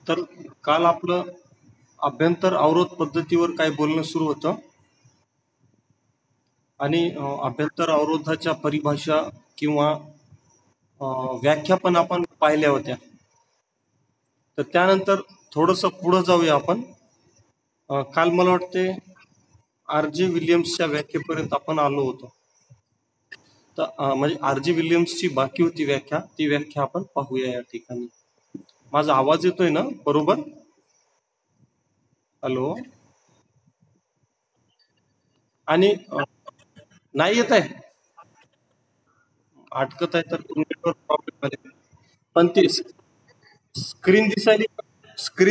तर काल आपलं अभ्यंतर अवरोध पद्धतीवर काय बोलणं सुरू होतं आणि अभ्यंतर अवरोधाच्या परिभाषा किंवा व्याख्या पण आपण पाहिल्या होत्या. तर त्यानंतर थोडंसं पुढे जाऊया आपण. काल मला वाटते आर.जे. विल्यम्सच्या व्याख्येपर्यंत आपण आलो होतो. तर म्हणजे आर.जे. विल्यम्सची बाकी होती व्याख्या, ती व्याख्या आपण पाहूया या ठिकाणी. माझा आवाज येतोय ना बरोबर? हॅलो. आणि नाही येत आहे, अटकत आहे तर नेटवर्क प्रॉब्लेम आहे. पण ती स्क्रीन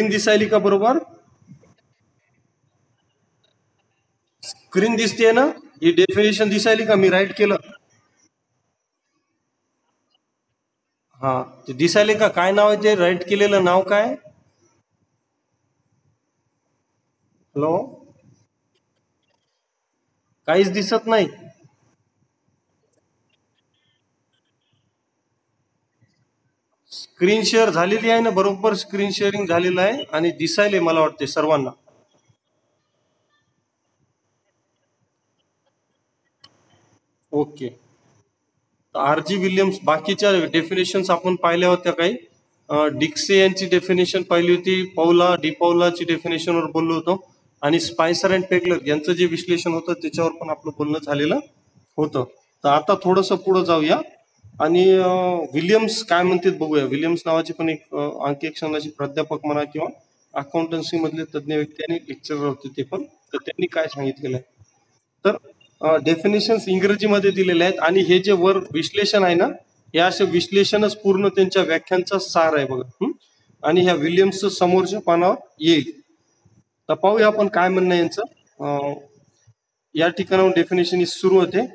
दिसायली का बरोबर? स्क्रीन दिसते ना? ही डेफिनेशन दिसायली का? मी राईट केलं? हा, ते दिसायले का? काय नाव आहे ते राईट केलेलं नाव काय? हॅलो, काहीच दिसत नाही. स्क्रीन शेअर झालेली आहे ना, बरोबर स्क्रीन शेअरिंग झालेलं आहे आणि दिसायले मला वाटते सर्वांना. ओके. आर.जी. विल्यम्स बाकीच्या डेफिनेशन्स आपण पाहिल्या होत्या काही. डिक्से यांची डेफिनेशन पाहिली होती, डी पौलाची डेफिनेशनवर बोललो होतो आणि स्पायसर अँड पेगलर यांचं जे विश्लेषण होतं त्याच्यावर पण आपलं बोलणं झालेलं होतं. तर आता थोडंसं पुढे जाऊया आणि विल्यम्स काय म्हणतात बघूया. विल्यम्स नावाचे पण एक अंकेक्षणाचे प्राध्यापक म्हणा किंवा अकाउंटन्सी मधले तज्ज्ञ व्यक्ती आणि लेक्चरर होते ते पण. तर त्यांनी काय सांगितलेलं आहे, तर डेफिनेशन्स इंग्रजीमध्ये दिलेले आहेत आणि हे जे वर विश्लेषण आहे ना, हे असं विश्लेषणच पूर्ण त्यांच्या व्याख्यांचा सार आहे बघा. आणि ह्या विल्यम्सचं समोरच्या पानावर येईल. तर पाहूया आपण काय म्हणणं आहे यांचं. या ठिकाणाहून डेफिनेशन सुरू होते.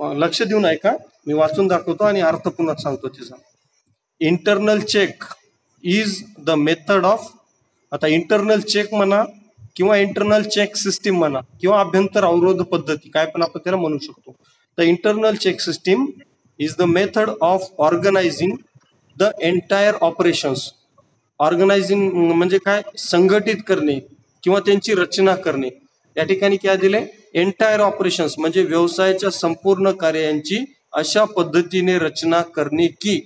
लक्ष देऊन ऐका, मी वाचून दाखवतो आणि अर्थ पुन्हा सांगतो त्याचा. Internal check is the method of, आता इंटरनल चेक म्हणा किंवा इंटरनल चेक सिस्टीम म्हणा किंवा अभ्यंतर अवरोध पद्धती काय पण आपण त्याला म्हणू शकतो. The internal check system is the method of organising the entire operations. Organising म्हणजे काय? संघटित करणे किंवा त्यांची रचना करणे. या ठिकाणी काय दिले? एंटायर ऑपरेशन्स म्हणजे व्यवसायाच्या संपूर्ण कार्यांची अशा पद्धतीने रचना करणे की,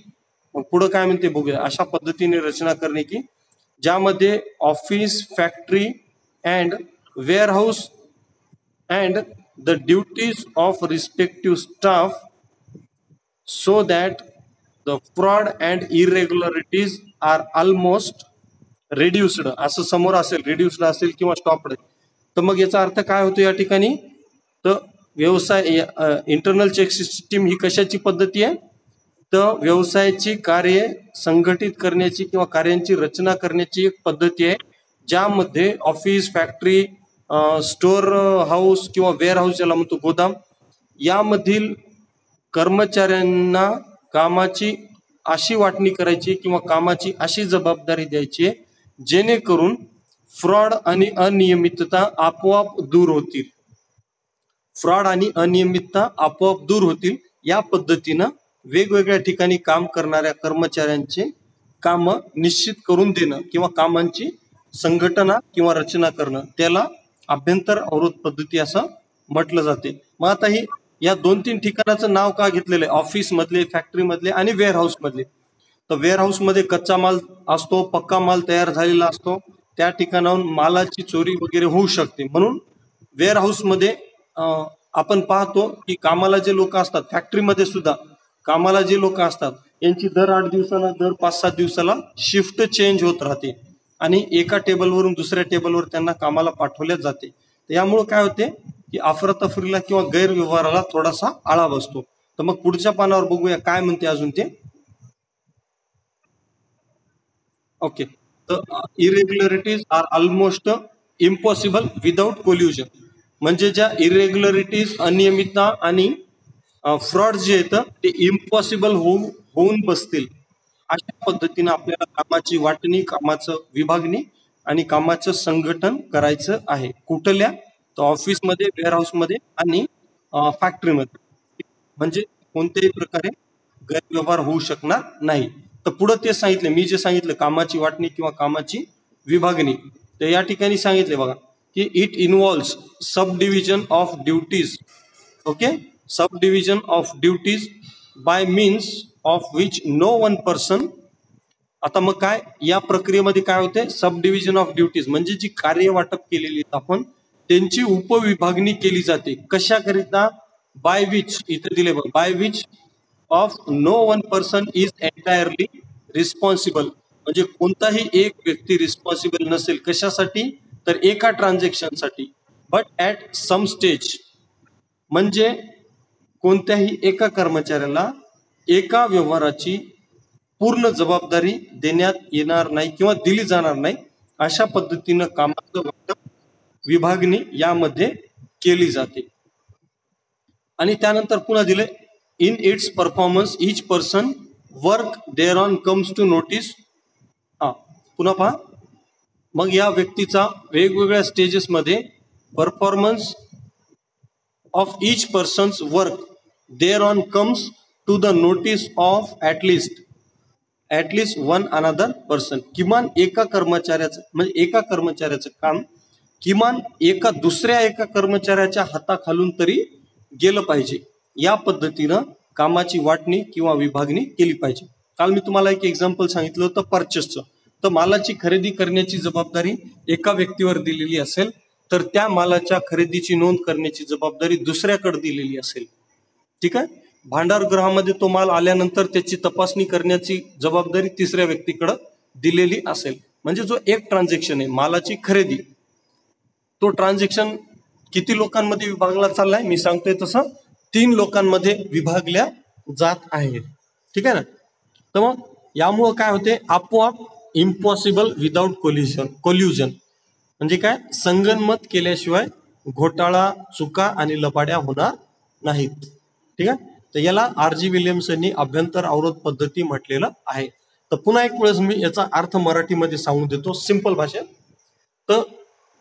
मग पुढे काय म्हणते बघूया. अशा पद्धतीने रचना करणे की ज्यामध्ये office, factory and warehouse and the duties of respective staff so that the fraud and irregularities are almost reduced. असं समोर असेल, रिड्युस्ड असेल किंवा स्टॉप्ड. तर मग याचा अर्थ काय होतो या ठिकाणी? तर व्यवसाय इंटरनल चेक सिस्टीम ही कशाची पद्धती आहे? तर व्यवसायाची कार्य संघटित करण्याची किंवा कार्यांची रचना करण्याची एक पद्धती आहे, ज्यामध्ये ऑफिस, फॅक्टरी, स्टोअर हाऊस किंवा वेअर हाऊस ज्याला म्हणतो गोदाम, यामधील कर्मचाऱ्यांना कामाची अशी वाटणी करायची किंवा कामाची अशी जबाबदारी द्यायची जेणेकरून फ्रॉड आणि अनियमितता आपोआप दूर होतील. फ्रॉड आणि अनियमितता आपोआप दूर होतील या पद्धतीनं वेगवेगळ्या ठिकाणी काम करणाऱ्या कर्मचाऱ्यांचे काम निश्चित करून देणं किंवा कामांची संघटना किंवा रचना करणं, त्याला अभ्यंतर अवरोध पद्धती असं म्हटलं जाते. मग आता ही या 2-3 ठिकाणाचं नाव का घेतलेलं आहे? ऑफिस मधले, फॅक्टरी मधले आणि वेअर हाऊस मधले. तर वेअर हाऊस मध्ये कच्चा माल असतो, पक्का माल तयार झालेला असतो, त्या ठिकाणाहून मालाची चोरी वगैरे होऊ शकते. म्हणून वेअर हाऊस मध्ये आपण पाहतो की कामाला जे लोक असतात, फॅक्टरीमध्ये सुद्धा कामाला जे लोक असतात यांची दर 8 दिवसाला, दर 5-7 दिवसाला शिफ्ट चेंज होत राहते आणि एका टेबलवरून दुसऱ्या टेबलवर त्यांना कामाला पाठवल्या जाते. यामुळे काय होते की अफरातफरीला किंवा गैरव्यवहाराला थोडासा आळा बसतो. तर मग पुढच्या पानावर बघूया काय म्हणते अजून ते. ओके. तर इरेग्युलरिटीज आर ऑलमोस्ट इम्पॉसिबल विदाउट कोल्युजन. म्हणजे ज्या इरेग्युलरिटीज, अनियमितता आणि फ्रॉड जे येतं ते इम्पॉसिबल होऊन बसतील. अशा पद्धतीने आपल्याला कामाची वाटणी, कामाचं विभागणी आणि कामाचं संघटन करायचं आहे. कुठल्या? तर ऑफिसमध्ये, वेअरहाऊसमध्ये आणि फॅक्टरीमध्ये. म्हणजे कोणत्याही प्रकारे गैरव्यवहार होऊ शकणार नाही. तर पुढे ते सांगितले, मी जे सांगितलं कामाची वाटणी किंवा कामाची विभागणी, तर या ठिकाणी सांगितले बघा की it involves sub division of duties. Okay, sub division of duties by means of which no one person. आता मग काय या प्रक्रियेमध्ये काय होते, सब डिव्हिजन ऑफ ड्युटीज म्हणजे जी कार्य वाटप केलेली आपण त्यांची उपविभागणी केली जाते. कशाकरिता? बाय विच, इथे दिले बघ, by which of no one person is entirely responsible. म्हणजे कोणताही एक व्यक्ती रिस्पॉन्सिबल नसेल. कशासाठी? तर एका ट्रान्झॅक्शनसाठी. बट ऍट सम स्टेज म्हणजे कोणत्याही एका कर्मचाऱ्याला एका व्यवहाराची पूर्ण जबाबदारी देण्यात येणार नाही किंवा दिली जाणार नाही. अशा पद्धतीनं कामाचं वाटप विभागणी यामध्ये केली जाते. आणि त्यानंतर पुन्हा दिले in its performance each person work there on comes to notice. हा पुन्हा पहा, मग या व्यक्तीचा वेगवेगळ्या स्टेजेसमध्ये performance of each person's work there on comes to the notice of at least one another person. किमान एका कर्मचाऱ्याचं म्हणजे एका कर्मचाऱ्याचं काम किमान दुसऱ्या एका कर्मचाऱ्याच्या हाताखालून तरी गेलं पाहिजे. या पद्धतीनं कामाची वाटणी किंवा विभागणी केली पाहिजे. काल मी तुम्हाला एक एक्झाम्पल सांगितलं होतं परचेसचं. तर मालाची खरेदी करण्याची जबाबदारी एका व्यक्तीवर दिलेली असेल तर त्या मालाच्या खरेदीची नोंद करण्याची जबाबदारी दुसऱ्याकडे दिलेली असेल. ठीक आहे. भांडारगृहामध्ये तो माल आल्यानंतर त्याची तपासणी करण्याची जबाबदारी तिसऱ्या व्यक्तीकडे दिलेली असेल. म्हणजे जो एक ट्रान्झॅक्शन आहे मालाची खरेदी, तो ट्रान्झॅक्शन किती लोकांमध्ये विभागला चाललाय? मी सांगतोय तसं 3 लोकांमध्ये विभागल्या जात आहे. ठीक आहे ना. तर मग यामुळं काय होते, आपोआप इम्पॉसिबल विदाउट कोल्युजन म्हणजे काय, संगनमत केल्याशिवाय घोटाळा, चुका आणि लबाड्या होणार नाहीत. ठीक आहे. तर याला आर.जी. विल्यम्स यांनी अभ्यंतर अवरोध पद्धती म्हटलेलं आहे. तर पुन्हा एक वेळेस मी याचा अर्थ मराठीमध्ये सांगून देतो सिंपल भाषेत. तर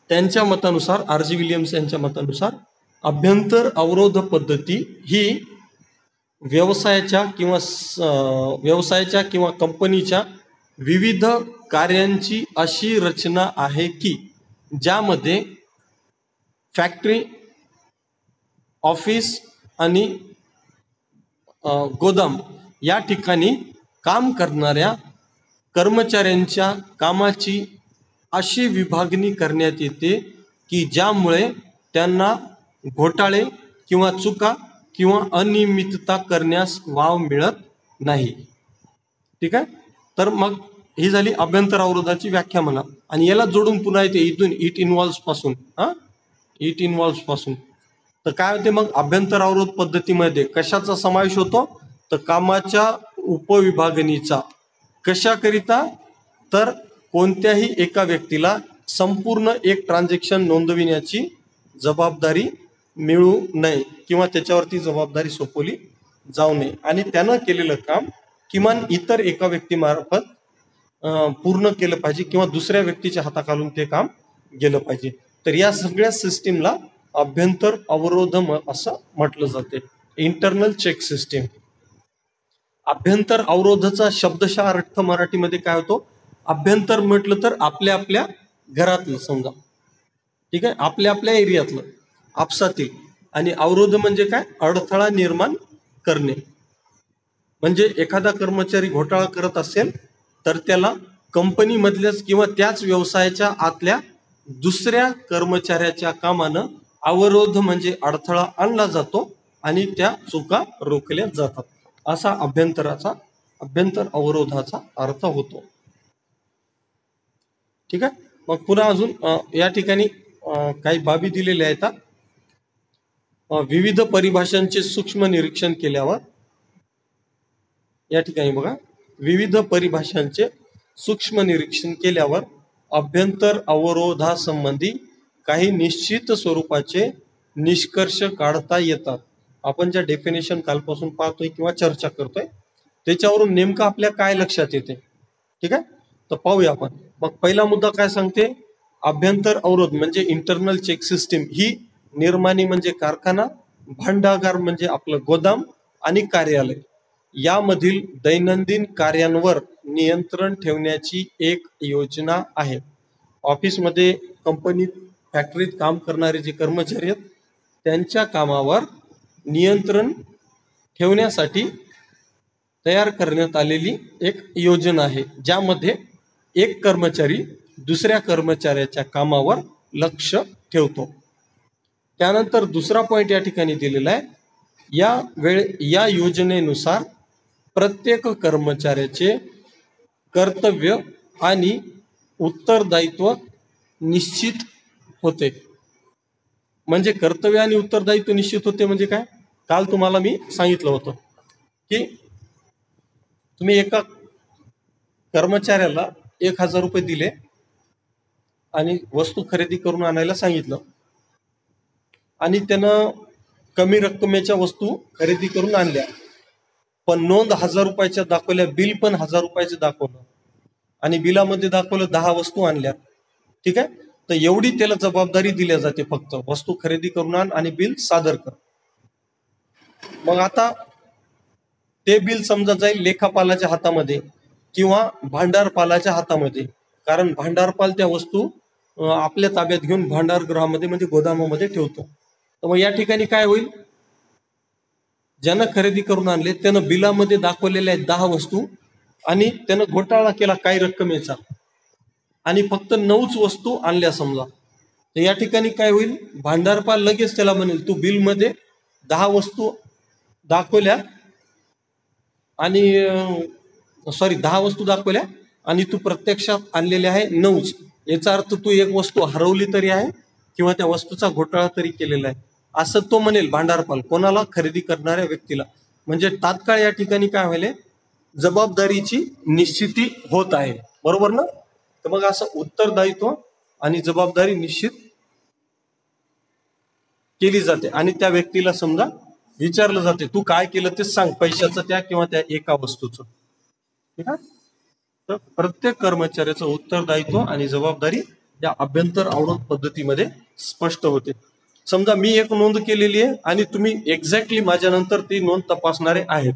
त्यांच्या मतानुसार, आर.जी. विल्यम्स यांच्या मतानुसार अभ्यंतर अवरोध पद्धती ही व्यवसायाच्या किंवा कंपनीच्या विविध कार्यांची अशी रचना आहे की ज्यामध्ये फॅक्टरी, ऑफिस आणि गोदाम या ठिकाणी काम करणाऱ्या कर्मचाऱ्यांच्या कामाची अशी विभागणी करण्यात येते की ज्यामुळे त्यांना घोटाळे किंवा चुका किंवा अनियमितता करण्यास वाव मिळत नाही. ठीक आहे. तर मग ही झाली अभ्यंतर अवरोधाची व्याख्या म्हणा. आणि याला जोडून पुन्हा येते इथून इट इन्व्हॉल्व्स पासून. तर काय होते मग अभ्यंतर अवरोध पद्धतीमध्ये कशाचा समावेश होतो? तर कामाच्या उपविभागणीचा. कशाकरिता? तर कोणत्याही एका व्यक्तीला संपूर्ण एक ट्रान्झॅक्शन नोंदविण्याची जबाबदारी मिळू नये किंवा त्याच्यावरती जबाबदारी सोपवली जाऊ नये आणि त्यानं केलेलं काम किमान इतर एका व्यक्तीमार्फत पूर्ण केलं पाहिजे किंवा दुसऱ्या व्यक्तीच्या हाताखालून ते काम गेलं पाहिजे. तर या सगळ्या सिस्टीमला अभ्यंतर अवरोध असं म्हटलं जाते. Internal check system. अभ्यंतर अवरोधाचा शब्दशः अर्थ मराठीमध्ये काय होतो? अभ्यंतर म्हटलं तर आपल्या आपल्या घरातलं समजा. ठीक आहे. आपल्या आपल्या एरियातलं, आपसातील. आणि अवरोध म्हणजे काय? अडथळा निर्माण करणे. म्हणजे एखादा कर्मचारी घोटाळा करत असेल तर त्याला कंपनीमधल्याच किंवा त्याच व्यवसायाच्या आतल्या दुसऱ्या कर्मचाऱ्याच्या कामानं अवरोध म्हणजे अडथळा आणला जातो आणि त्या चुका रोखल्या जातात. असा अभ्यंतर अवरोधाचा अर्थ होतो. ठीक आहे. मग पुन्हा अजून या ठिकाणी काही बाबी दिलेल्या आहेत. विविध परिभाषांचे सूक्ष्म निरीक्षण केल्यावर, या ठिकाणी बघा, विविध परिभाषांचे सूक्ष्म निरीक्षण केल्यावर अभ्यंतर अवरोधासंबंधी काही निश्चित स्वरूपाचे निष्कर्ष काढता येतात. आपण ज्या डेफिनेशन कालपासून पाहतोय किंवा चर्चा करतोय त्याच्यावरून नेमकं आपल्या काय लक्षात येते. ठीक आहे. तर पाहूया आपण. मग पहिला मुद्दा काय सांगते? अभ्यंतर अवरोध म्हणजे इंटरनल चेक सिस्टीम ही निर्माणी म्हणजे कारखाना, भांडागार म्हणजे आपलं गोदाम आणि कार्यालय यामधील दैनंदिन कार्यांवर नियंत्रण ठेवण्याची एक योजना आहे. ऑफिसमध्ये, कंपनीत, फॅक्टरीत काम करणारे जे कर्मचारी आहेत त्यांच्या कामावर नियंत्रण ठेवण्यासाठी तयार करण्यात आलेली एक योजना आहे, ज्यामध्ये एक कर्मचारी दुसऱ्या कर्मचाऱ्याच्या कामावर लक्ष ठेवतो. त्यानंतर दुसरा पॉइंट या ठिकाणी दिलेला आहे, या योजनेनुसार प्रत्येक कर्मचाऱ्याचे कर्तव्य आणि उत्तरदायित्व निश्चित होते. म्हणजे कर्तव्य आणि उत्तरदायित्व निश्चित होते म्हणजे काय? काल तुम्हाला मी सांगितलं होतं की तुम्ही एका कर्मचाऱ्याला 1000 रुपये दिले आणि वस्तू खरेदी करून आणायला सांगितलं आणि त्यानं कमी रक्कमेच्या वस्तू खरेदी करून आणल्या, पण नोंद 1000 रुपयाच्या दाखवल्या, बिल पण 1000 रुपयाचं दाखवलं आणि बिलामध्ये दाखवलं 10 वस्तू आणल्या. ठीक आहे, तर एवढी त्याला जबाबदारी दिल्या जाते, फक्त वस्तू खरेदी करून आण आणि बिल सादर कर. मग आता ते बिल समजा जाईल लेखापालाच्या हातामध्ये किंवा भांडारपालाच्या हातामध्ये, कारण भांडारपाल त्या वस्तू आपल्या ताब्यात घेऊन भांडारगृहामध्ये म्हणजे गोदामामध्ये ठेवतो. तर मग या ठिकाणी काय होईल, ज्यानं खरेदी करून आणले त्यानं बिलामध्ये दाखवलेल्या आहेत 10 वस्तू आणि त्यानं घोटाळा केला काही रक्कमेचा आणि फक्त 9च वस्तू आणल्या समजा, तर या ठिकाणी काय होईल, भांडारपाल लगेच त्याला म्हणेल तू बिलमध्ये 10 वस्तू दाखवल्या आणि 10 वस्तू दाखवल्या आणि तू प्रत्यक्षात आणलेले आहे 9च. याचा अर्थ तू एक वस्तू हरवली तरी आहे किंवा त्या वस्तूचा घोटाळा तरी केलेला आहे, असं तो म्हणेल भांडारपाल कोणाला, खरेदी करणाऱ्या व्यक्तीला. म्हणजे तात्काळ या ठिकाणी काय व्हायले, जबाबदारीची निश्चिती होत आहे. बरोबर ना? तर मग असं उत्तरदायित्व आणि जबाबदारी निश्चित केली जाते आणि त्या व्यक्तीला समजा विचारलं जाते तू काय केलं ते सांग, पैशाचं त्या किंवा त्या एका वस्तूचं. ठीक आहे, तर प्रत्येक कर्मचाऱ्याचं उत्तरदायित्व आणि जबाबदारी या अभ्यंतर आवडत पद्धतीमध्ये स्पष्ट होते. समजा मी एक नोंद केलेली आहे आणि तुम्ही एक्झॅक्टली माझ्यानंतर ती नोंद तपासणारे आहेत,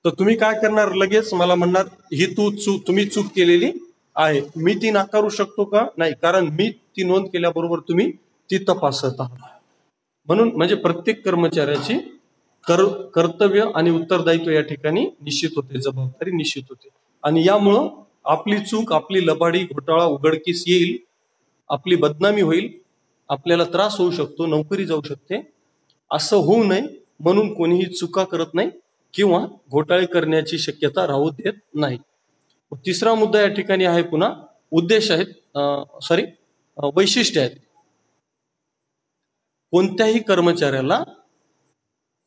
तर तुम्ही काय करणार, लगेच मला म्हणणार ही तुम्ही चूक केलेली आहे. मी ती नाकारू शकतो का? नाही, कारण मी ती नोंद केल्याबरोबर तुम्ही ती तपासत आहात. म्हणून म्हणजे प्रत्येक कर्मचाऱ्याची कर्तव्य आणि उत्तरदायित्व या ठिकाणी निश्चित होते, जबाबदारी निश्चित होते आणि यामुळं आपली चूक, आपली लबाडी, घोटाळा उघडकीस येईल, आपली बदनामी होईल, आपल्याला त्रास होऊ शकतो, नोकरी जाऊ शकते. असं होऊ नये म्हणून कोणीही चुका करत नाही किंवा घोटाळे करण्याची शक्यता राहू देत नाही. तिसरा मुद्दा या ठिकाणी आहे, पुन्हा उद्देश आहेत, वैशिष्ट्य आहेत. कोणत्याही कर्मचाऱ्याला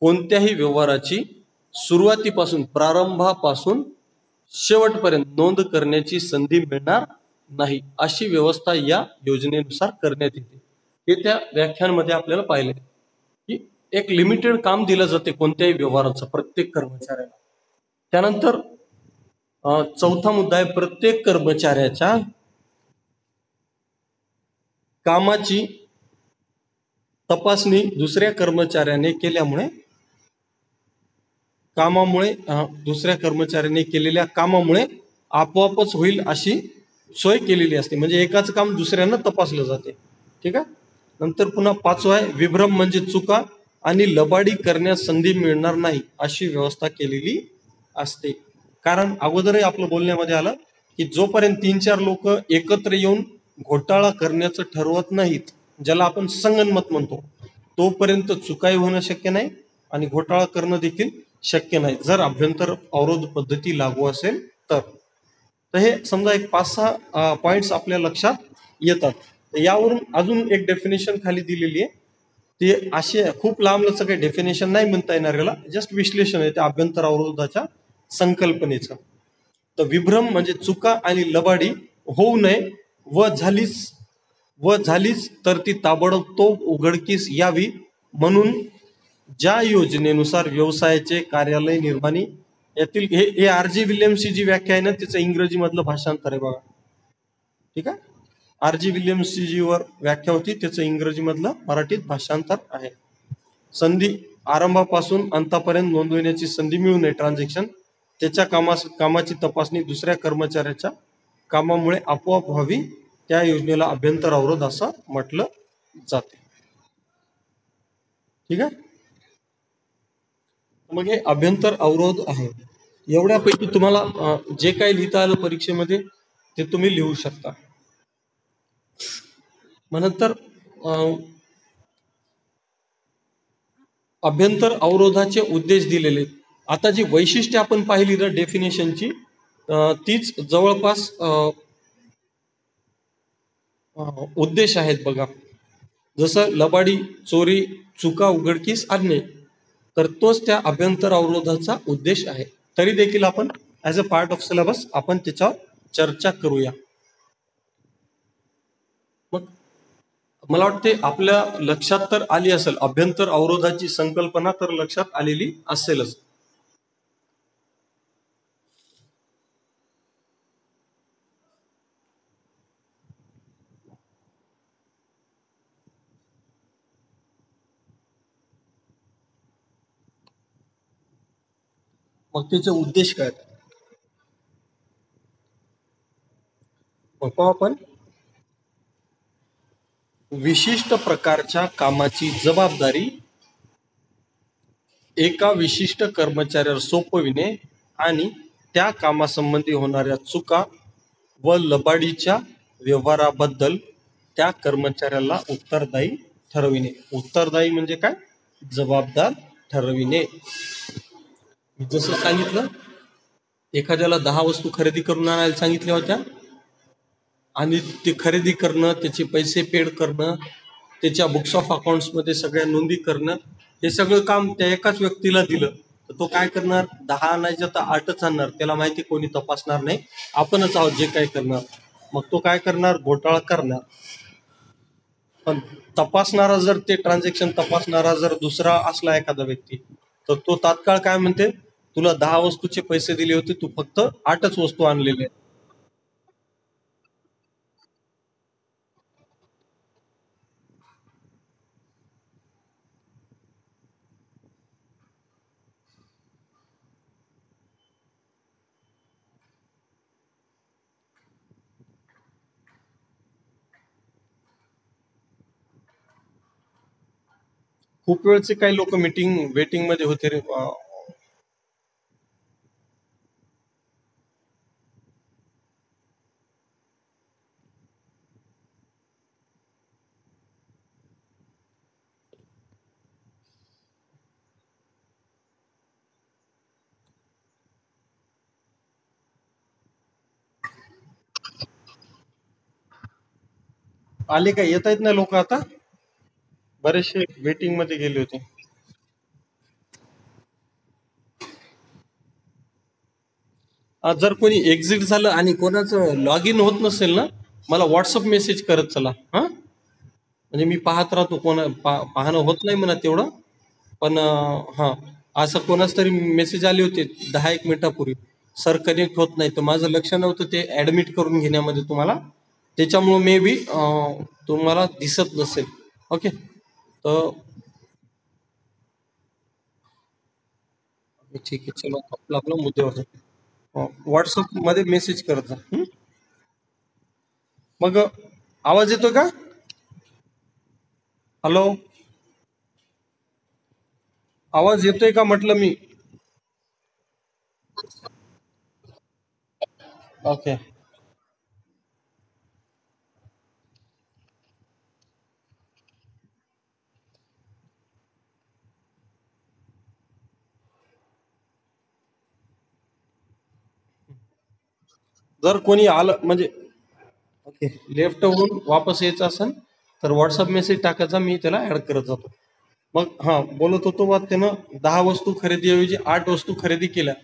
कोणत्याही व्यवहाराची सुरुवातीपासून, प्रारंभापासून शेवटपर्यंत नोंद करण्याची संधी मिळणार नाही, अशी व्यवस्था या योजनेनुसार करण्यात येते. हे त्या व्याख्यानामध्ये आपल्याला पाहिलं की एक लिमिटेड काम दिलं जाते कोणत्याही व्यवहाराचं प्रत्येक कर्मचाऱ्याला. त्यानंतर चौथा मुद्दा आहे, प्रत्येक कर्मचाऱ्याच्या कामाची तपासणी दुसऱ्या कर्मचाऱ्याने केलेल्या कामामुळे आपोआपच होईल अशी सोय केलेली असते. म्हणजे एकाच काम दुसऱ्यानं तपासलं जाते. ठीक आहे, नंतर पुन्हा 5वा आहे, विभ्रम म्हणजे चुका आणि लबाडी करण्यास संधी मिळणार नाही अशी व्यवस्था केलेली असते. कारण अगोदरही आपलं बोलण्यामध्ये आलं की जोपर्यंत 3-4 लोक एकत्र येऊन घोटाळा करण्याचं ठरवत नाहीत, ज्याला आपण संगनमत म्हणतो, तोपर्यंत चुकाही होणं शक्य नाही आणि घोटाळा करणं देखील शक्य नाही, जर अभ्यंतर अवरोध पद्धती लागू असेल तर. हे समजा एक 5-6 पॉइंट्स आपल्या लक्षात येतात. यावरून अजून एक डेफिनेशन खाली दिलेली आहे, ते असे खूप लांब सगळे डेफिनेशन नाही म्हणता येणार, याला जस्ट विश्लेषण आहे त्या अभ्यंतर अवरोधाच्या संकल्पनेचं. तर विभ्रम म्हणजे चुका आणि लबाडी होऊ नये व झालीच तर ती ताबडतोब उघडकीस यावी म्हणून ज्या योजनेनुसार व्यवसायाचे कार्यालय निर्माणी, यातील हे RG विल्यम्सची जी व्याख्या आहे ना, तिचं इंग्रजी मधलं भाषांतर आहे बघा. ठीक आहे, RG विल्यम्सची जी वर व्याख्या होती त्याचं इंग्रजी मधलं मराठीत भाषांतर आहे. संधी आरंभापासून अंतापर्यंत नोंदविण्याची संधी मिळू नये ट्रान्झॅक्शन त्याच्या कामाची तपासणी दुसऱ्या कर्मचाऱ्याच्या कामामुळे आपोआप व्हावी त्या योजनेला अभ्यंतर अवरोध असं म्हटलं जाते. ठीक आहे. मग हे अभ्यंतर अवरोध आहे. एवढ्यापैकी तुम्हाला जे काही लिहिता आलं परीक्षेमध्ये ते तुम्ही लिहू शकता. मग नंतर अभ्यंतर अवरोधाचे उद्देश दिलेले. आता जी वैशिष्ट्ये आपण पाहिली ना डेफिनेशनची तीच जवळपास उद्देश आहेत बघा. जसं लबाडी, चोरी, चुका उघडकीस आणणे, तर तोच त्या अभ्यंतर अवरोधाचा उद्देश आहे. तरी देखील आपण as a part of syllabus आपण त्याच्यावर चर्चा करूया. मग मला वाटते आपल्या लक्षात तर आली असेल, अभ्यंतर अवरोधाची संकल्पना तर लक्षात आलेली असेलच. मग त्याचे उद्देश काय? मग आपण विशिष्ट प्रकारच्या कामाची जबाबदारी एका विशिष्ट कर्मचाऱ्यावर सोपविणे आणि त्या कामासंबंधी होणाऱ्या चुका व लबाडीच्या व्यवहाराबद्दल त्या कर्मचाऱ्याला उत्तरदायी ठरविणे. उत्तरदायी म्हणजे काय? जबाबदार ठरविणे. जसं सांगितलं, एखाद्याला 10 वस्तू खरेदी करून आणायला सांगितल्या होत्या आणि ते खरेदी करणं, त्याचे पैसे पेड करणं, त्याच्या बुक्स ऑफ अकाउंट्स मध्ये सगळ्या नोंदी करणं, हे सगळं काम त्या एकाच व्यक्तीला दिलं तर तो काय करणार? 10 आणायचं तर 8च आणणार. त्याला माहिती कोणी तपासणार नाही, आपणच आहोत जे काय करणार. मग तो काय करणार? घोटाळा करणार. पण तपासणारा जर ते ट्रान्झॅक्शन तपासणारा जर दुसरा असला एखादा व्यक्ती, तर तो तात्काळ काय म्हणते? तुला 10 वस्तूचे पैसे दिले होते, तू फक्त 8च वस्तू आणलेले आहेत. खूप वेळचे काही लोक वेटिंग मध्ये होते रे. आले का? येत आहेत ना लोक आता? बरेचसे वेटिंग मध्ये गेले होते. जर कोणी एक्झिट झालं आणि कोणाचं लॉग इन होत नसेल ना, मला व्हॉट्सअप मेसेज करत चला. हा, म्हणजे मी पाहत राहतो. पाहणं होत नाही म्हणा तेवढं, पण हा, असं कोणाच तरी मेसेज आले होते 10-1 मिनिटापूर्वी, सर कनेक्ट होत नाही. तर माझं लक्ष नव्हतं ते ऍडमिट करून घेण्यामध्ये तुम्हाला, त्याच्यामुळे मे बी तुम्हाला दिसत नसेल. ओके, तर ठीक आहे, चलो आपला मुद्द्यावर. व्हॉट्सअप मध्ये मेसेज करत जा. मग आवाज येतो का? हॅलो, आवाज येतोय का म्हटलं मी? ओके. जर कोणी आलं म्हणजे ओके लेफ्ट होऊन वापस यायचं असेल तर व्हॉट्सअप मेसेज टाकायचा, मी त्याला ऍड करत जातो. मग हा, बोलत होतो बा, त्यानं 10 वस्तू खरेदीऐवजी 8 वस्तू खरेदी केल्या,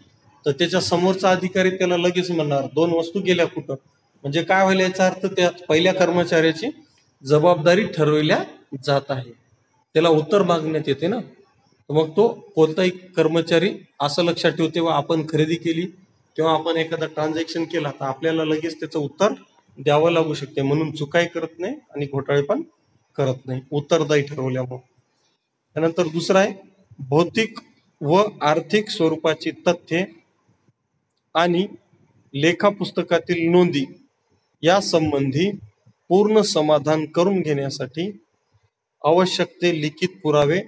तर त्याच्या समोरचा अधिकारी त्याला लगेच म्हणणार 2 वस्तू गेल्या कुठं. म्हणजे काय होईल? याचा अर्थ त्या पहिल्या कर्मचाऱ्याची जबाबदारी ठरवल्या जात आहे, त्याला उत्तर मागण्यात येते ना. मग तो कोणताही कर्मचारी असं लक्षात ठेवते व आपण खरेदी केली किंवा आपण एखादा ट्रान्झॅक्शन केला तर आपल्याला लगेच त्याचं उत्तर द्यावं लागू शकते. म्हणून चुकाही करत नाही आणि घोटाळे पण करत नाही, उत्तरदायी ठरवल्यामुळे. त्यानंतर दुसरा आहे भौतिक व आर्थिक स्वरूपाची तथ्ये आणि लेखा पुस्तकातील नोंदी या संबंधी पूर्ण समाधान करून घेण्यासाठी आवश्यक ते लिखित पुरावे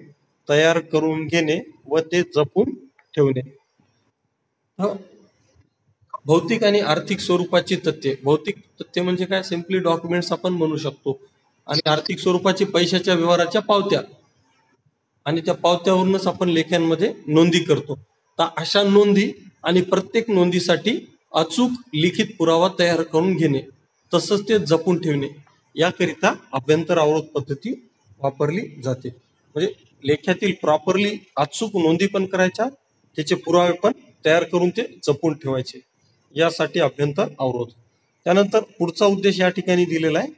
तयार करून घेणे व ते जपून ठेवणे. भौतिक आणि आर्थिक स्वरूपाची तथ्ये. भौतिक तथ्य म्हणजे काय? सिम्पली डॉक्युमेंट्स आपण म्हणू शकतो. आणि आर्थिक स्वरूपाची पैशाच्या व्यवहाराच्या पावत्या, आणि त्या पावत्यावरूनच आपण लेख्यांमध्ये नोंदी करतो. तर अशा नोंदी आणि प्रत्येक नोंदीसाठी अचूक लिखित पुरावा तयार करून घेणे, तसंच ते जपून ठेवणे, याकरिता अभ्यंतर अवरोध पद्धती वापरली जाते. म्हणजे लेख्यातील प्रॉपरली अचूक नोंदी पण करायच्या, त्याचे पुरावे पण तयार करून ते जपून ठेवायचे, यासाठी अभ्यंतर अवरोध. त्यानंतर पुढचा उद्देश या ठिकाणी दिलेला आहे.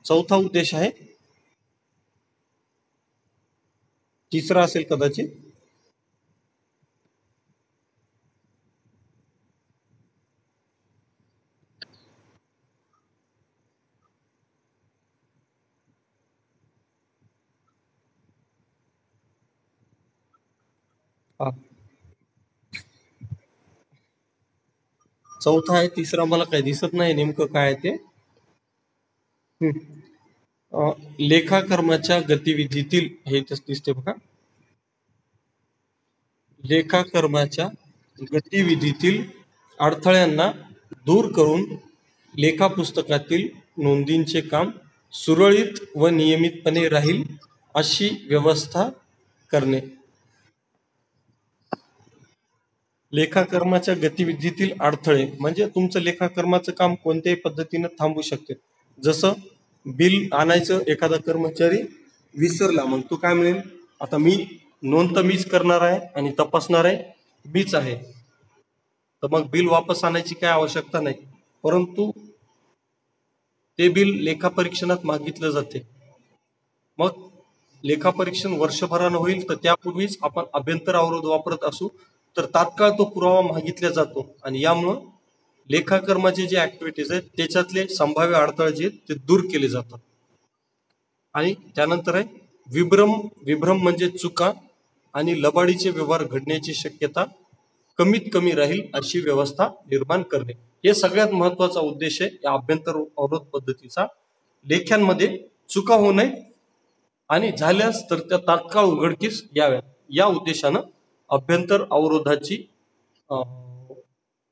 चौथा उद्देश आहे, तिसरा असेल कदाचित, चौथा आहे. तिसरा मला काही दिसत नाही नेमकं काय आहे ते. लेखाकर्माच्या गतिविधीतील, हे दिसते बघा, लेखाकर्माच्या गतिविधीतील अडथळ्यांना दूर करून लेखा पुस्तकातील नोंदींचे काम सुरळीत व नियमितपणे राहील अशी व्यवस्था करणे. लेखाकर्माच्या गतिविधीतील अडथळे म्हणजे तुमचं लेखाकर्माचं काम कोणत्याही पद्धतीनं थांबू शकते. जसं बिल आणायचं एखादा कर्मचारी विसरला, मग तो काय म्हणेल, आता मी नोंद तर मीच करणार आहे आणि तपासणार आहे मीच आहे, तर मग बिल वापस आणायची काय आवश्यकता नाही. परंतु ते बिल लेखापरीक्षणात मागितलं जाते. मग लेखापरीक्षण वर्षभरानं होईल, तर त्यापूर्वीच आपण अभ्यंतर अवरोध वापरत असू तर तात्काळ तो पुरावा मागितला जातो, आणि यामुळं लेखाकर्माचे जे ऍक्टिव्हिटीज आहेत त्याच्यातले संभाव्य अडथळे जे आहेत ते दूर केले जातात. आणि त्यानंतर आहे विभ्रम. विभ्रम म्हणजे चुका आणि लबाडीचे व्यवहार घडण्याची शक्यता कमीत कमी राहील अशी व्यवस्था निर्माण करणे. हे सगळ्यात महत्वाचा उद्देश आहे या अभ्यंतर अवरोध पद्धतीचा. लेख्यांमध्ये चुका होऊ नये आणि झाल्यास तर त्या तात्काळ उघडकीस याव्यात, या उद्देशानं अभ्यंतर अवरोधाची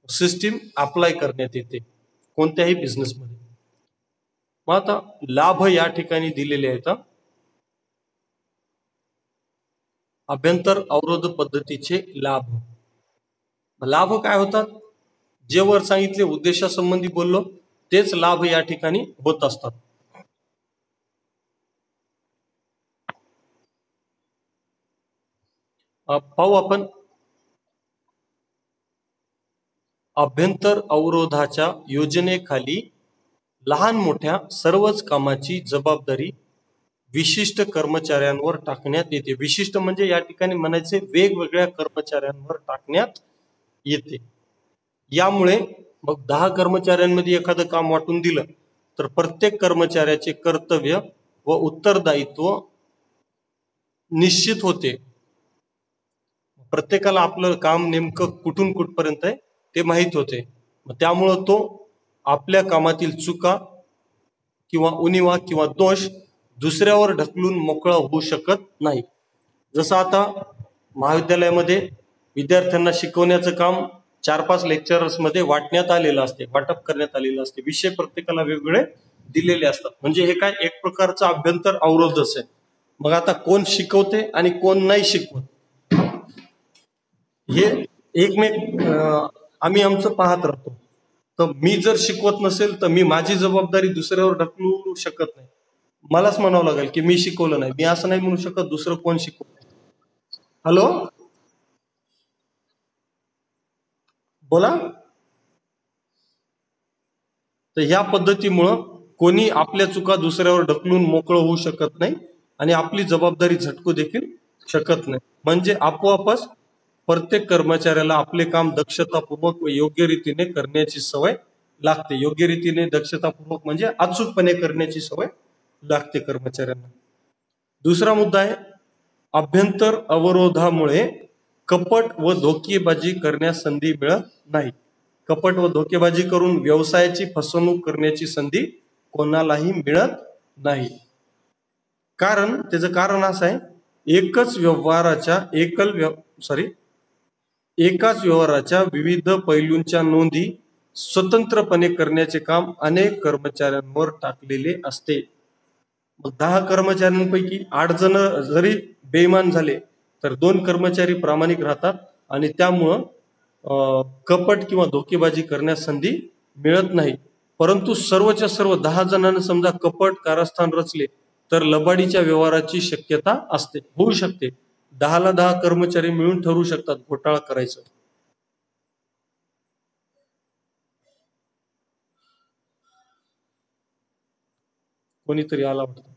सिस्टीम अप्लाय करण्यात येते कोणत्याही बिझनेसमध्ये. मग आता लाभ या ठिकाणी दिलेले आहेत. अभ्यंतर अवरोध पद्धतीचे लाभ. लाभ काय होतात? जे वर सांगितले उद्देशासंबंधी बोललो तेच लाभ या ठिकाणी होत असतात. पाहू आपण. अभ्यंतर अवरोधाच्या योजनेखाली लहान मोठ्या सर्वच कामाची जबाबदारी विशिष्ट कर्मचाऱ्यांवर टाकण्यात येते. विशिष्ट म्हणजे या ठिकाणी म्हणायचे वेगवेगळ्या कर्मचाऱ्यांवर टाकण्यात येते. यामुळे मग 10 कर्मचाऱ्यांमध्ये एखादं काम वाटून दिलं तर प्रत्येक कर्मचाऱ्याचे कर्तव्य व उत्तरदायित्व निश्चित होते. प्रत्येकाला आपलं काम नेमकं कुठून कुठपर्यंत आहे ते माहीत होते. त्यामुळं तो आपल्या कामातील चुका किंवा उणिवा किंवा दोष दुसऱ्यावर ढकलून मोकळा होऊ शकत नाही. जसं आता महाविद्यालयामध्ये विद्यार्थ्यांना शिकवण्याचं काम 4-5 लेक्चरर्स मध्ये वाटण्यात आलेलं असते, वाटप करण्यात आलेलं असते. विषय प्रत्येकाला वेगवेगळे दिलेले असतात. म्हणजे हे काय एक प्रकारचा अभ्यंतर अवरोधच आहे. मग आता कोण शिकवते आणि कोण नाही शिकवत हे एकमेक आम्ही आमचं पाहत राहतो. तर मी जर शिकवत नसेल तर मी माझी जबाबदारी दुसऱ्यावर ढकलू शकत नाही. मलाच म्हणावं लागेल की मी शिकवलं नाही. मी असं नाही म्हणू शकत दुसरं कोण शिकवलं. हॅलो, बोला. तर ह्या पद्धतीमुळं कोणी आपल्या चुका दुसऱ्यावर ढकलून मोकळं होऊ शकत नाही आणि आपली जबाबदारी झटकू देखील शकत नाही. म्हणजे आपोआपच प्रत्येक कर्मचाऱ्याला आपले काम दक्षतापूर्वक व योग्य रीतीने करण्याची सवय लागते. योग्य रीतीने दक्षतापूर्वक म्हणजे अचूकपणे करण्याची सवय लागते कर्मचाऱ्यांना. दुसरा मुद्दा आहे अभ्यंतर अवरोधामुळे कपट व धोकेबाजी करण्यास संधी मिळत नाही. कपट व धोकेबाजी करून व्यवसायाची फसवणूक करण्याची संधी कोणालाही मिळत नाही. कारण त्याचं कारण असं आहे, एकच व्यवहाराच्या एकाच व्यवहाराच्या विविध पैलूंच्या नोंदी स्वतंत्रपणे करण्याचे काम अनेक कर्मचाऱ्यांवर टाकलेले असते. मग 10 कर्मचाऱ्यांपैकी 8 जण जरी बेईमान झाले तर 2 कर्मचारी प्रामाणिक राहतात आणि त्यामुळं कपट किंवा धोकेबाजी करण्यास संधी मिळत नाही. परंतु सर्वच्या सर्व 10 जणांना समजा कपट कारस्थान रचले तर लबाडीच्या व्यवहाराची शक्यता असते, होऊ शकते. 10ला 10 कर्मचारी मिळून ठरवू शकतात घोटाळा करायचं. कोणीतरी आला वाटतं.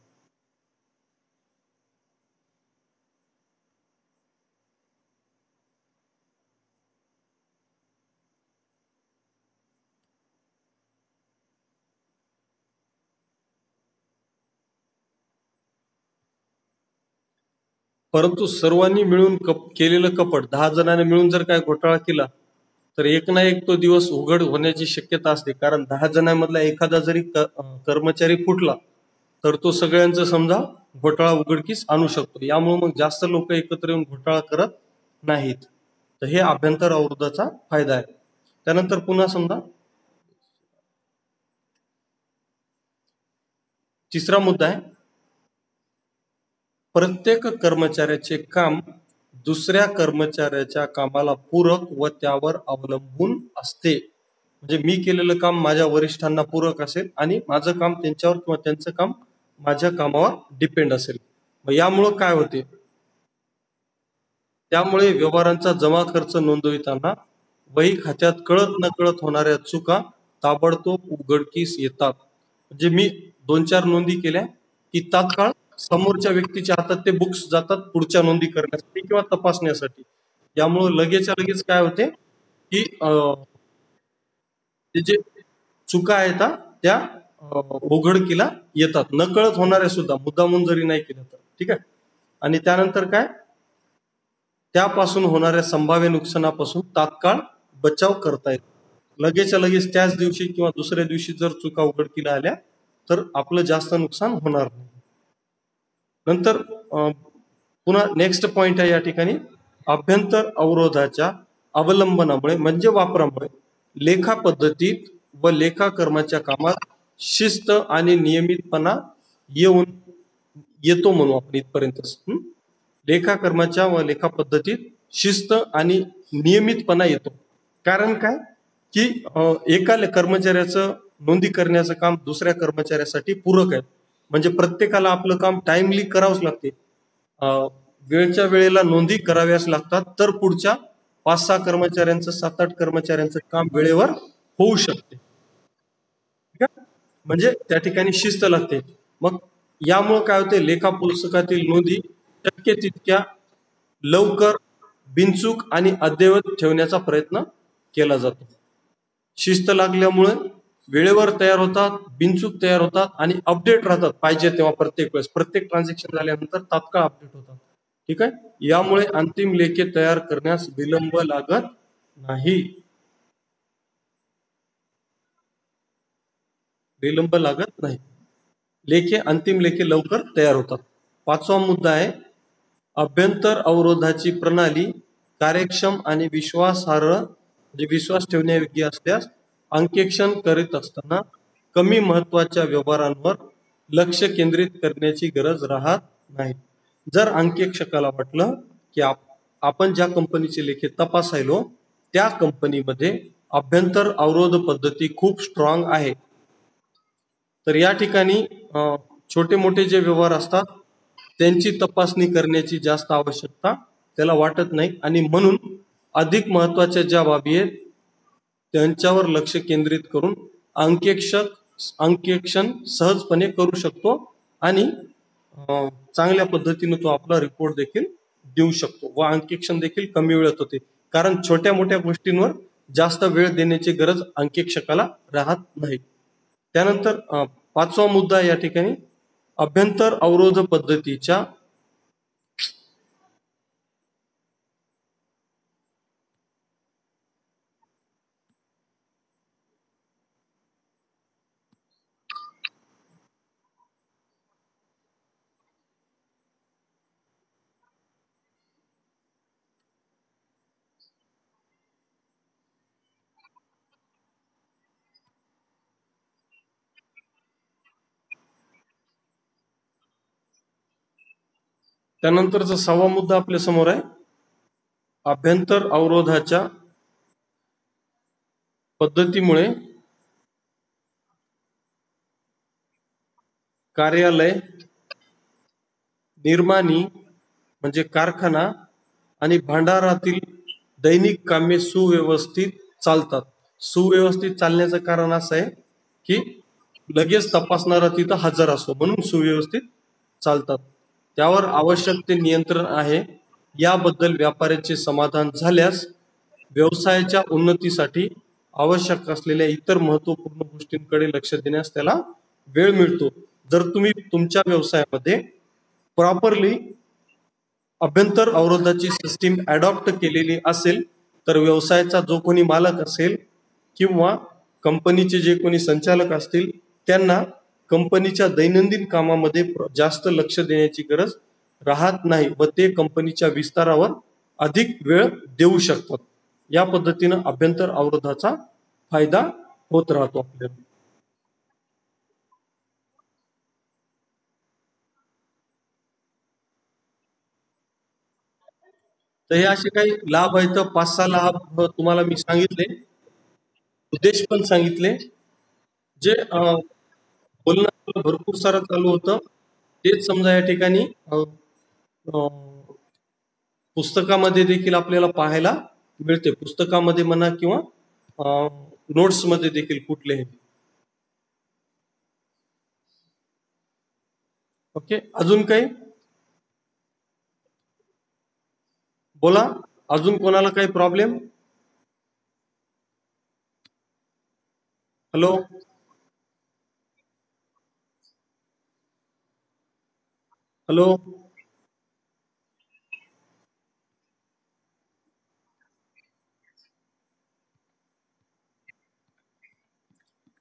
परंतु सर्वांनी मिळून केलेलं कपट 10 जणांनी मिळून जर काय घोटाळा केला तर एक ना एक तो दिवस उघड होण्याची शक्यता असते. कारण 10 जणांमधला एखादा जरी कर्मचारी फुटला तर तो सगळ्यांचं समजा घोटाळा उघडकीस आणू शकतो. यामुळे मग जास्त लोक एकत्र येऊन घोटाळा करत नाहीत. तर हे अभ्यंतर अवरोधाचा फायदा आहे. त्यानंतर पुन्हा समजा तिसरा मुद्दा आहे, प्रत्येक कर्मचाऱ्याचे काम दुसऱ्या कर्मचाऱ्याच्या कामाला पूरक व त्यावर अवलंबून असते. म्हणजे मी केलेलं काम माझ्या वरिष्ठांना पूरक असेल आणि माझं काम त्यांच्यावर किंवा त्यांचं काम माझ्या कामावर डिपेंड असेल. मग यामुळं काय होते, त्यामुळे व्यवहारांचा जमा खर्च नोंदविताना वही खात्यात कळत नकळत होणाऱ्या चुका ताबडतोब उघडकीस येतात. म्हणजे मी 2-4 नोंदी केल्या की तात्काळ समोरच्या व्यक्तीच्या हातात ते बुक्स जातात पुढच्या नोंदी करण्यासाठी किंवा तपासण्यासाठी. यामुळे लगेचच्या लगेच काय होते की ते जे चुका आहेत त्या उघडकीला येतात, नकळत होणाऱ्या सुद्धा, मुद्दामून जरी नाही केलं तर. ठीक आहे. आणि त्यानंतर काय, त्यापासून होणाऱ्या संभाव्य नुकसानापासून तात्काळ बचाव करता येतो. लगेचच्या लगेच त्याच दिवशी किंवा दुसऱ्या दिवशी जर चुका उघडकीला आल्या तर आपलं जास्त नुकसान होणार नाही. नंतर पुन्हा नेक्स्ट पॉइंट आहे या ठिकाणी, अभ्यंतर अवरोधाच्या अवलंबनामुळे म्हणजे वापरामुळे लेखा पद्धतीत व लेखा कर्माच्या कामात शिस्त आणि नियमितपणा येतो म्हणू आपण इथपर्यंतच. लेखा कर्माच्या व लेखा पद्धतीत शिस्त आणि नियमितपणा येतो. कारण काय की एका कर्मचाऱ्याचं नोंदी करण्याचं काम दुसऱ्या कर्मचाऱ्यासाठी पूरक आहे. म्हणजे प्रत्येकाला आपलं काम टाइमली करावंच लागते, वेळच्या वेळेला नोंदी कराव्याच लागतात, तर पुढच्या 5-6 कर्मचाऱ्यांचं 7-8 कर्मचाऱ्यांचं काम वेळेवर होऊ शकते. म्हणजे त्या ठिकाणी शिस्त लागते. मग यामुळे काय होते, लेखा पुस्तकातील नोंदी शक्य तितक्या लवकर बिनचूक आणि अद्ययावत ठेवण्याचा प्रयत्न केला जातो. शिस्त लागल्यामुळे वेळेवर तयार होतात, बिनचूक तयार होतात आणि अपडेट राहतात पाहिजे तेव्हा. प्रत्येक वेळेस प्रत्येक ट्रान्झॅक्शन झाल्यानंतर तात्काळ अपडेट होतात. ठीक आहे. यामुळे अंतिम लेखे तयार करण्यास विलंब लागत नाही. लेखे, अंतिम लेखे लवकर तयार होतात. 5वा मुद्दा आहे, अभ्यंतर अवरोधाची प्रणाली कार्यक्षम आणि विश्वासार्ह म्हणजे विश्वास ठेवण्यायोग्य असल्यास अंकेक्षण करीत असताना कमी महत्वाच्या व्यवहारांवर लक्ष केंद्रित करण्याची गरज राहत नाही. जर अंकेक्षकाला वाटलं की आपण ज्या कंपनीचे लेखे तपासायलो त्या कंपनीमध्ये अभ्यंतर अवरोध पद्धती खूप स्ट्रॉंग आहे, तर या ठिकाणी छोटे मोठे जे व्यवहार असतात त्यांची तपासणी करण्याची जास्त आवश्यकता त्याला वाटत नाही. आणि म्हणून अधिक महत्वाच्या ज्या बाबी आहेत त्यांच्यावर लक्ष केंद्रित करून अंकेक्षण सहजपणे करू शकतो आणि चांगल्या पद्धतीने तो आपला रिपोर्ट देखील देऊ शकतो व अंकेक्षण देखील कमी वेळात होते. कारण छोट्या मोठ्या गोष्टींवर जास्त वेळ देण्याची गरज अंकेक्षकाला राहत नाही. त्यानंतर 5वा मुद्दा या ठिकाणी, अभ्यंतर अवरोध पद्धतीच्या त्यानंतरचा 6वा मुद्दा आपल्या समोर आहे, अभ्यंतर अवरोधाच्या पद्धतीमुळे कार्यालय, निर्माणी म्हणजे कारखाना आणि भांडारातील दैनिक कामे सुव्यवस्थित चालतात. सुव्यवस्थित चालण्याचं कारण असं आहे की लगेच तपासणारा तिथं हजर असतो, म्हणून सुव्यवस्थित चालतात. त्यावर आवश्यक ते नियंत्रण आहे. याबद्दल व्यापाऱ्याचे समाधान झाल्यास व्यवसायाच्या उन्नतीसाठी आवश्यक असलेल्या इतर महत्त्वपूर्ण गोष्टींकडे लक्ष देण्यास त्याला वेळ मिळतो. जर तुम्ही तुमच्या व्यवसायामध्ये प्रॉपरली अभ्यंतर अवरोधाची सिस्टीम अडॉप्ट केलेली असेल तर व्यवसायाचा जो कोणी मालक असेल किंवा कंपनीचे जे कोणी संचालक असतील त्यांना कंपनीच्या दैनंदिन कामामध्ये जास्त लक्ष देण्याची गरज राहत नाही व ते कंपनीच्या विस्तारावर अधिक वेळ देऊ शकतात. या पद्धतीनं अभ्यंतर अवरोधाचा फायदा होत राहतो आपल्याला. तर हे असे काही लाभ आहेत, 5-6 लाभ तुम्हाला मी सांगितले, उद्देश पण सांगितले. जे बोलणं भरपूर सारं चालू होतं तेच समजा या ठिकाणी पुस्तकामध्ये देखील आपल्याला पाहायला मिळते. पुस्तकामध्ये म्हणा किंवा नोट्स मध्ये देखील कुठलेही. ओके, अजून काही बोला, अजून कोणाला काही प्रॉब्लेम? हॅलो हॅलो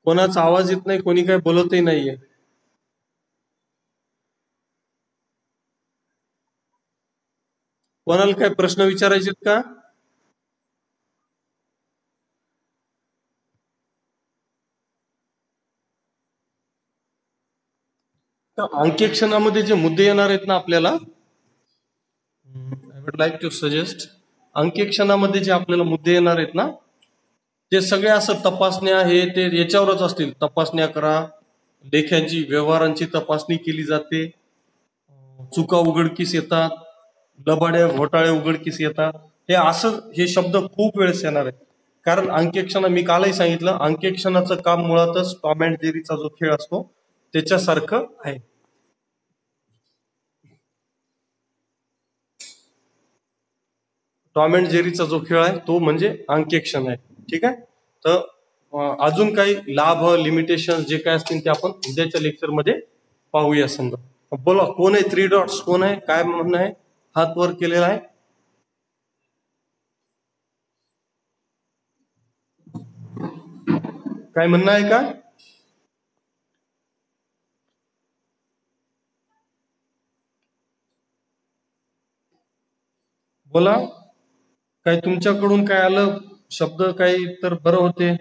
कोणाचा आवाज येत नाही, कोणी काही बोलतही नाहीये. कोणाला काही प्रश्न विचारायचे का? तर अंकेक्षणामध्ये जे मुद्दे येणार आहेत ना आपल्याला, I would like to suggest, अंकेक्षणामध्ये जे आपल्याला मुद्दे येणार आहेत ना ते सगळे असं तपासण्या हे ते याच्यावरच असतील. तपासण्या करा, लेख्यांची व्यवहारांची तपासणी केली जाते, चुका उघडकीस येतात, लबाड्या घोटाळे उघडकीस येतात. हे असं हे शब्द खूप वेळेस येणार आहेत. कारण अंकेक्षण मी कालही सांगितलं, अंकेक्षणाचं काम मुळातच टॉम अँड जेरीचा जो खेळ असतो त्याच्यासारखं आहे. टॉम अँड जेरीचा जो खेळ आहे तो म्हणजे अंकेक्षण आहे. ठीक आहे. तर अजून काही लाभ, लिमिटेशन जे काय असतील ते आपण उद्याच्या लेक्चर मध्ये पाहूया. समजा बोला, कोण आहे 3 डॉट्स, कोण आहे, काय म्हणणं आहे, हात वर केलेला आहे. काय म्हणणं आहे का? बोला, काय तुमच्याकडून काय आलं शब्द काही तर बरं होते.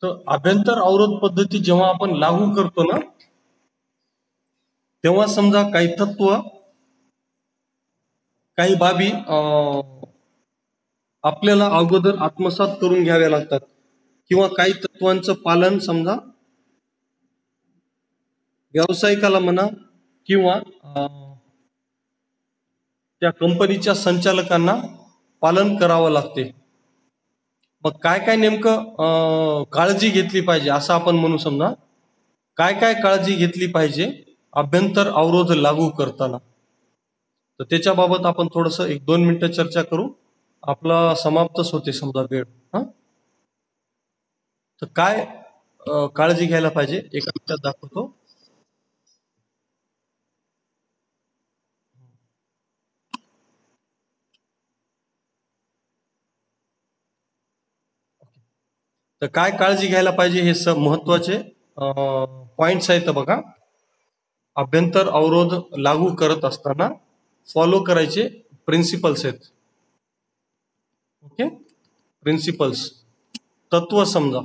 तर अभ्यंतर अवरोध पद्धती जेव्हा आपण लागू करतो ना तेव्हा समजा काही तत्व, काही बाबी आपल्याला अगोदर आत्मसात करून घ्याव्या लागतात किंवा काही तत्वांचं पालन समजा व्यावसायिकाला म्हणा किंवा त्या कंपनीच्या संचालकांना पालन करावं लागते. मग काय काय नेमकं काळजी घेतली पाहिजे असं आपण म्हणू. समजा काय काय काळजी घेतली पाहिजे अभ्यंतर अवरोध लागू करताना, तर त्याच्याबाबत आपण थोडस 1-2 मिनिटं चर्चा करू. आपला समाप्तच होते समजा वेळ. हा, तर काय काळजी घ्यायला पाहिजे एका मिनिटात दाखवतो. तर काय काळजी घ्यायला पाहिजे हे महत्वाचे पॉइंट्स आहेत बघा. अभ्यंतर अवरोध लागू करत असताना फॉलो करायचे प्रिन्सिपल्स आहेत. ओके, प्रिन्सिपल्स, तत्व समजा.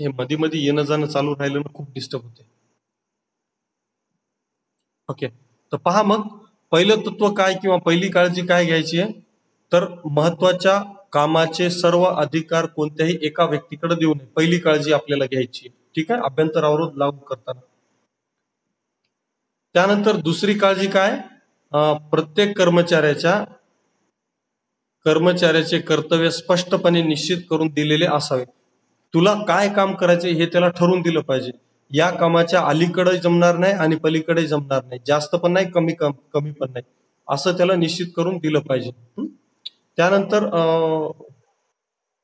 हे मध्ये मध्ये येणं जाणं चालू राहिलं ना खूप डिस्टर्ब होते. ओके, तर पहा मग पहिलं तत्व काय किंवा पहिली काळजी काय घ्यायची आहे, तर महत्वाच्या कामाचे सर्व अधिकार कोणत्याही एका व्यक्तीकडे देऊ नये, पहिली काळजी आपल्याला घ्यायची आहे. ठीक आहे, अभ्यंतर अवरोध लागू करताना. त्यानंतर दुसरी काळजी काय, प्रत्येक कर्मचाऱ्याचे कर्तव्य स्पष्टपणे निश्चित करून दिलेले असावे. तुला काय काम करायचे हे त्याला ठरवून दिलं पाहिजे. या कामाच्या अलीकडे जमणार नाही आणि पलीकडे जमणार नाही, जास्त पण नाही कमी पण नाही, असं त्याला निश्चित करून दिलं पाहिजे. त्यानंतर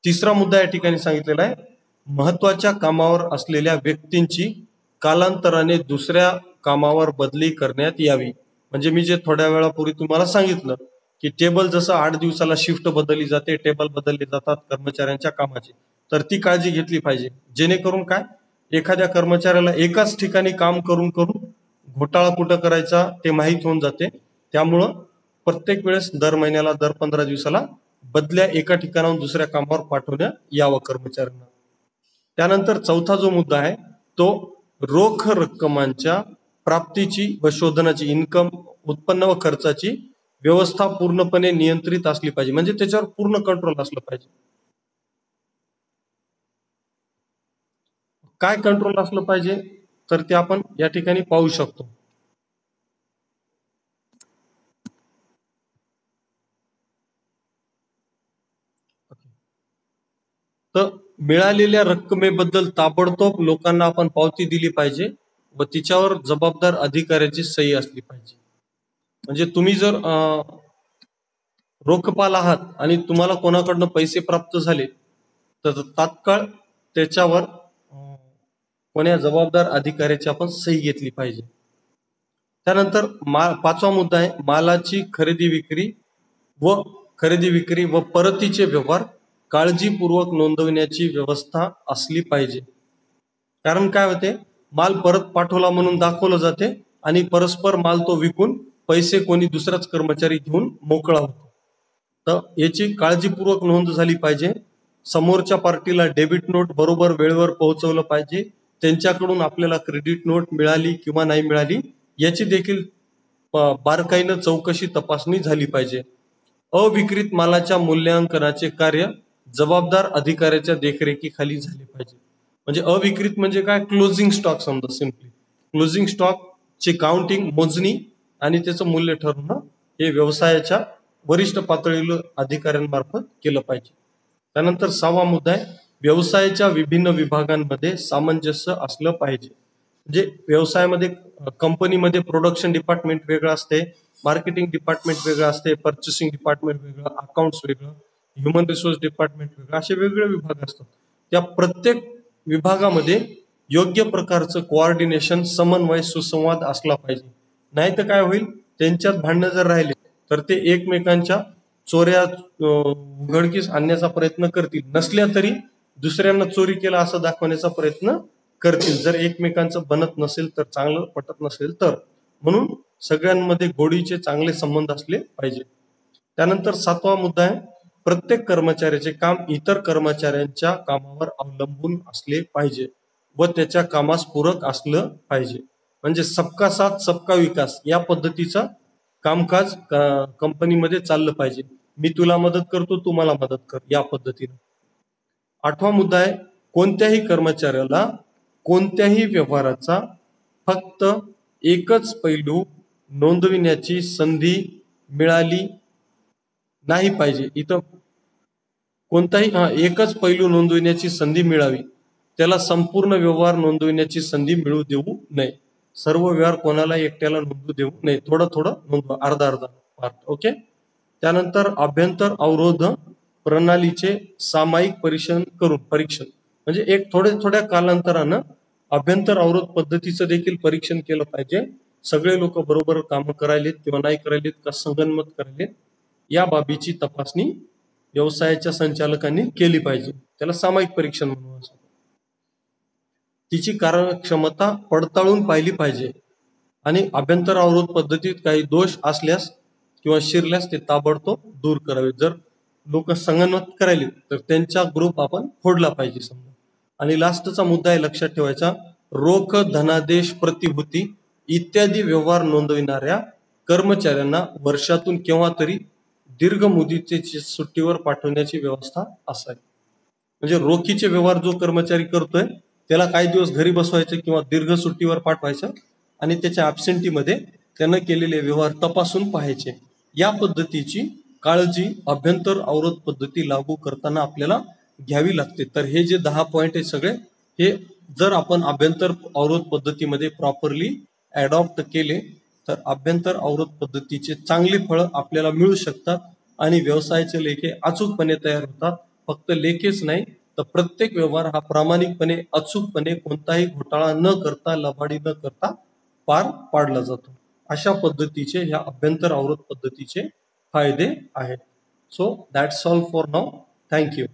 तिसरा मुद्दा या ठिकाणी सांगितलेला आहे, महत्वाच्या कामावर असलेल्या व्यक्तींची कालांतराने दुसऱ्या कामावर बदली करण्यात यावी. म्हणजे मी जे थोड्या वेळापूर्वी तुम्हाला सांगितलं की टेबल जसं 8 दिवसाला शिफ्ट बदलली जाते, टेबल बदलले जातात कर्मचाऱ्यांच्या कामाचे, तर ती काळजी घेतली पाहिजे. जेणेकरून काय, एखाद्या कर्मचाऱ्याला एकाच ठिकाणी काम करून करून घोटाळा कुठं करायचा ते माहीत होऊन जाते. त्यामुळं प्रत्येक वेळेस दर महिन्याला, दर 15 दिवसाला बदल्या एका ठिकाणाहून दुसऱ्या कामावर पाठवण्यात यावं कर्मचाऱ्यांना. त्यानंतर चौथा जो मुद्दा आहे तो रोख रक्कमांच्या प्राप्तीची व शोधनाची, इन्कम, उत्पन्न व खर्चाची व्यवस्था पूर्णपणे नियंत्रित असली पाहिजे. म्हणजे त्याच्यावर पूर्ण कंट्रोल असलं पाहिजे. काय कंट्रोल असलं पाहिजे, तर ते आपण या ठिकाणी पाहू शकतो. तर मिळालेल्या रक्कमेबद्दल ताबडतोब लोकांना आपण पावती दिली पाहिजे व तिच्यावर जबाबदार अधिकाऱ्याची सही असली पाहिजे. म्हणजे तुम्ही जर रोखपाल आहात आणि तुम्हाला कोणाकडनं पैसे प्राप्त झाले तर तात्काळ त्याच्यावर कोण्या जबाबदार अधिकाऱ्याची आपण सही घेतली पाहिजे. त्यानंतर पाचवा मुद्दा आहे, मालाची खरेदी विक्री व परतीचे व्यवहार काळजीपूर्वक नोंदवण्याची व्यवस्था असली पाहिजे. कारण काय होते, माल परत पाठवला म्हणून दाखवलं जाते आणि परस्पर माल तो विकून पैसे कोणी दुसराच कर्मचारी घेऊन मोकळा होतो. तर याची काळजीपूर्वक नोंद झाली पाहिजे. समोरच्या पार्टीला डेबिट नोट बरोबर वेळेवर पोहोचवलं पाहिजे. त्यांच्याकडून आपल्याला क्रेडिट नोट मिळाली किंवा नाही मिळाली याची देखील बारकाईनं चौकशी तपासणी झाली पाहिजे. अविक्रीत मालाच्या मूल्यांकनाचे कार्य जबाबदार अधिकाऱ्याच्या देखरेखीखाली झाले पाहिजे. म्हणजे अविक्रीत म्हणजे काय, क्लोजिंग स्टॉक समजा, सिम्पली क्लोजिंग स्टॉक ची काउंटिंग, मोजणी आणि त्याचं मूल्य ठरवणं हे व्यवसायाच्या वरिष्ठ पातळीवर अधिकाऱ्यांमार्फत केलं पाहिजे. त्यानंतर 6वा मुद्दा आहे, व्यवसायाच्या विभिन्न विभागांमध्ये सामंजस्य असलं पाहिजे. म्हणजे व्यवसायामध्ये, कंपनीमध्ये प्रोडक्शन डिपार्टमेंट वेगळं असते, मार्केटिंग डिपार्टमेंट वेगळं असते, पर्चेसिंग डिपार्टमेंट वेगळं, अकाउंट्स वेगळं, ह्युमन रिसोर्स डिपार्टमेंट वेगळं, असे वेगवेगळे विभाग असतात. त्या प्रत्येक विभागामध्ये योग्य प्रकारचं कोऑर्डिनेशन, समन्वय, सुसंवाद असला पाहिजे. नाही तर काय होईल, त्यांच्यात भांडणं जर राहिले तर ते एकमेकांच्या चोऱ्या उघडकीस आणण्याचा प्रयत्न करतील, नसल्या तरी दुसऱ्यांना चोरी केला असं दाखवण्याचा प्रयत्न करतील, जर एकमेकांचं बनत नसेल तर, चांगलं पटत नसेल तर. म्हणून सगळ्यांमध्ये गोडीचे चांगले संबंध असले पाहिजे. त्यानंतर 7वा मुद्दा आहे, प्रत्येक कर्मचाऱ्याचे काम इतर कर्मचाऱ्यांच्या कामावर अवलंबून असले पाहिजे व त्याच्या कामास पूरक असलं पाहिजे. म्हणजे सबका साथ सबका विकास या पद्धतीचं कामकाज कंपनीमध्ये चाललं पाहिजे. मी तुला मदत करतो, तू मला मदत कर, या पद्धतीने. 8वा मुद्दा आहे, कोणत्याही कर्मचाऱ्याला कोणत्याही व्यवहाराचा फक्त एकच पैलू नोंदविण्याची संधी मिळाली नाही पाहिजे. इथं कोणताही एकच पैलू नोंदविण्याची संधी मिळावी, त्याला संपूर्ण व्यवहार नोंदविण्याची संधी मिळू देऊ नये. सर्व व्यवहार कोणाला एकट्याला नोंदवू देऊ नये, थोडं थोडं नोंदवा, अर्धा अर्धा पार्ट. ओके. त्यानंतर अभ्यंतर अवरोध प्रणालीचे सामायिक परीक्षण म्हणजे एक थोड्या कालांतरानं अभ्यंतर अवरोध पद्धतीचं देखील परीक्षण केलं पाहिजे. सगळे लोक बरोबर काम करायलेत किंवा नाही करायलेत का संगनमत करायलेत, या बाबीची तपासणी व्यवसायाच्या संचालकांनी केली पाहिजे. त्याला सामायिक परीक्षण म्हणून. तिची कार्यक्षमता पडताळून पाहिली पाहिजे आणि अभ्यंतर अवरोध पद्धतीत काही दोष असल्यास किंवा शिरल्यास ते ताबडतोब दूर करावे. जर लोक संगनमत करायले तर त्यांचा ग्रुप आपण फोडला पाहिजे समजा. आणि लास्टचा मुद्दा आहे लक्षात ठेवायचा, रोख धनादेश प्रतिभूती इत्यादी व्यवहार नोंदविणाऱ्या कर्मचाऱ्यांना वर्षातून केव्हा तरी दीर्घ मुदतीची सुट्टीवर पाठवण्याची व्यवस्था असावी. म्हणजे रोखीचे व्यवहार जो कर्मचारी करतोय त्याला काही दिवस घरी बसवायचं किंवा दीर्घ सुट्टीवर पाठवायचं आणि त्याच्या ॲब्सेंटीमध्ये त्यानं केलेले व्यवहार तपासून पाहायचे. या पद्धतीची काळजी अभ्यंतर अवरोध पद्धती लागू करताना आपल्याला घ्यावी लागते. तर हे जे 10 पॉइंट आहे सगळे, हे जर आपण अभ्यंतर अवरोध पद्धतीमध्ये प्रॉपरली ॲडॉप्ट केले तर अभ्यंतर अवरोध पद्धतीचे चांगली फळं आपल्याला मिळू शकतात आणि व्यवसायाचे लेखे अचूकपणे तयार होतात. फक्त लेखेच नाही तर प्रत्येक व्यवहार हा प्रामाणिकपणे, अचूकपणे, कोणताही घोटाळा न करता, लबाडी न करता पार पाडला जातो. अशा पद्धतीचे ह्या अभ्यंतर अवरोध पद्धतीचे फायदे आहेत. So that's all for now. Thank you.